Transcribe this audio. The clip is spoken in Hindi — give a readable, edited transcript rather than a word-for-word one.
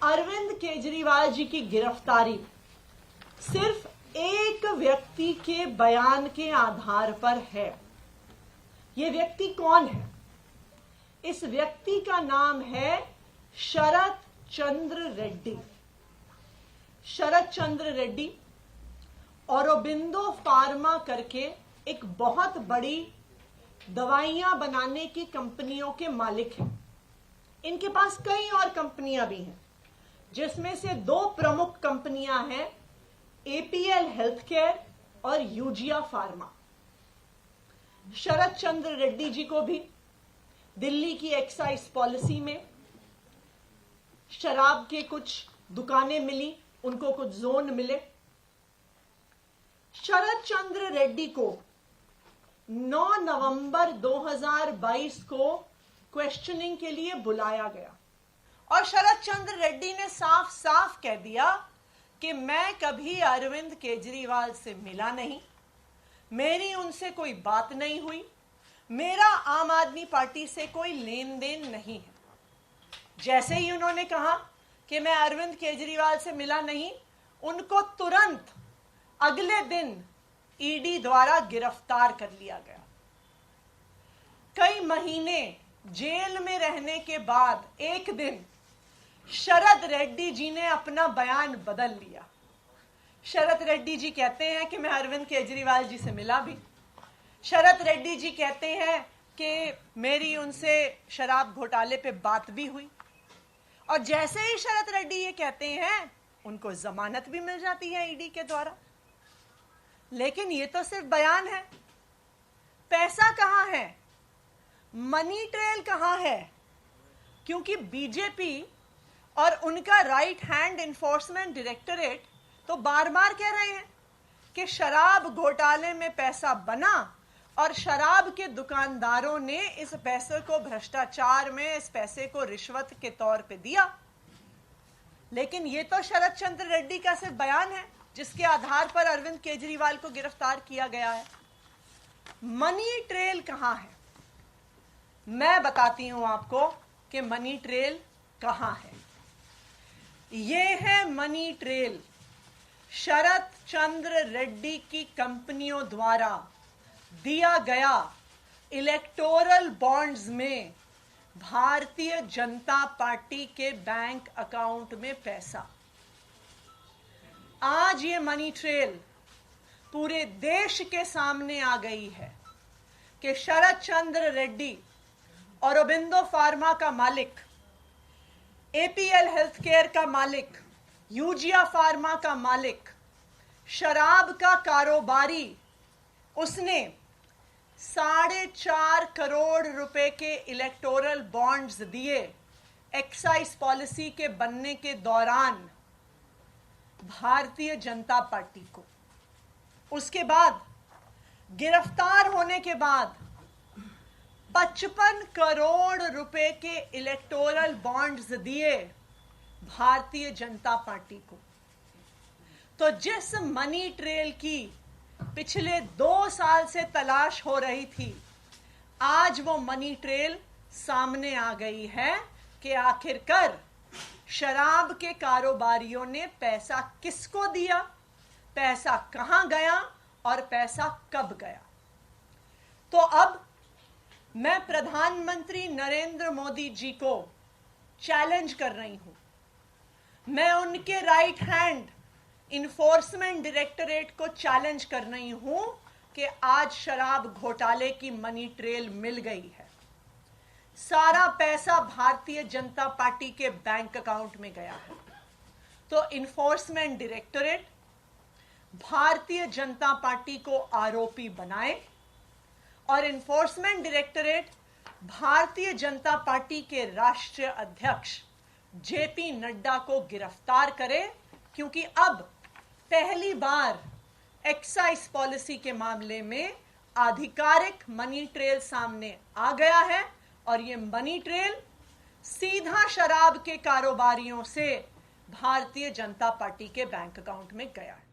अरविंद केजरीवाल जी की गिरफ्तारी सिर्फ एक व्यक्ति के बयान के आधार पर है। यह व्यक्ति कौन है? इस व्यक्ति का नाम है शरद चंद्र रेड्डी। शरद चंद्र रेड्डी औरोबिंदो फार्मा करके एक बहुत बड़ी दवाइयां बनाने की कंपनियों के मालिक हैं। इनके पास कई और कंपनियां भी हैं, जिसमें से दो प्रमुख कंपनियां हैं, एपीएल हेल्थकेयर और यूजिया फार्मा। शरद चंद्र रेड्डी जी को भी दिल्ली की एक्साइज पॉलिसी में शराब के कुछ दुकानें मिली, उनको कुछ जोन मिले। शरद चंद्र रेड्डी को 9 नवंबर 2022 को क्वेश्चनिंग के लिए बुलाया गया और शरद चंद्र रेड्डी ने साफ साफ कह दिया कि मैं कभी अरविंद केजरीवाल से मिला नहीं, मेरी उनसे कोई बात नहीं हुई, मेरा आम आदमी पार्टी से कोई लेन देन नहीं है। जैसे ही उन्होंने कहा कि मैं अरविंद केजरीवाल से मिला नहीं, उनको तुरंत अगले दिन ईडी द्वारा गिरफ्तार कर लिया गया। कई महीने जेल में रहने के बाद एक दिन शरद रेड्डी जी ने अपना बयान बदल लिया। शरद रेड्डी जी कहते हैं कि मैं अरविंद केजरीवाल जी से मिला भी। शरद रेड्डी जी कहते हैं कि मेरी उनसे शराब घोटाले पे बात भी हुई। और जैसे ही शरद रेड्डी ये कहते हैं, उनको जमानत भी मिल जाती है ईडी के द्वारा। लेकिन ये तो सिर्फ बयान है। पैसा कहां है? मनी ट्रेल कहां है? क्योंकि बीजेपी और उनका राइट हैंड इन्फोर्समेंट डायरेक्टरेट तो बार बार कह रहे हैं कि शराब घोटाले में पैसा बना और शराब के दुकानदारों ने इस पैसे को भ्रष्टाचार में, इस पैसे को रिश्वत के तौर पे दिया। लेकिन ये तो शरद चंद्र रेड्डी का सिर्फ बयान है, जिसके आधार पर अरविंद केजरीवाल को गिरफ्तार किया गया है। मनी ट्रेल कहां है? मैं बताती हूं आपको कि मनी ट्रेल कहां है। ये है मनी ट्रेल। शरद चंद्र रेड्डी की कंपनियों द्वारा दिया गया इलेक्टोरल बॉन्ड्स में भारतीय जनता पार्टी के बैंक अकाउंट में पैसा। आज ये मनी ट्रेल पूरे देश के सामने आ गई है कि शरद चंद्र रेड्डी औरोबिंदो फार्मा का मालिक, एपीएल हेल्थकेयर का मालिक, यूजिया फार्मा का मालिक, शराब का कारोबारी, उसने 4.5 करोड़ रुपए के इलेक्टोरल बॉन्ड्स दिए एक्साइज पॉलिसी के बनने के दौरान भारतीय जनता पार्टी को। उसके बाद गिरफ्तार होने के बाद 55 करोड़ रुपए के इलेक्टोरल बॉन्ड्स दिए भारतीय जनता पार्टी को। तो जिस मनी ट्रेल की पिछले 2 साल से तलाश हो रही थी, आज वो मनी ट्रेल सामने आ गई है कि आखिरकार शराब के कारोबारियों ने पैसा किसको दिया, पैसा कहां गया और पैसा कब गया। तो अब मैं प्रधानमंत्री नरेंद्र मोदी जी को चैलेंज कर रही हूं। मैं उनके राइट हैंड इन्फोर्समेंट डायरेक्टरेट को चैलेंज कर रही हूं कि आज शराब घोटाले की मनी ट्रेल मिल गई है। सारा पैसा भारतीय जनता पार्टी के बैंक अकाउंट में गया है। तो enforcement directorate Bharatiya Janata party को आरोपी बनाए और enforcement directorate Bharatiya Janata party के राष्ट्रीय अध्यक्ष जेपी नड्डा को गिरफ्तार करे, क्योंकि अब पहली बार एक्साइज पॉलिसी के मामले में आधिकारिक मनी ट्रेल सामने आ गया है और ये मनी ट्रेल सीधा शराब के कारोबारियों से भारतीय जनता पार्टी के बैंक अकाउंट में गया है।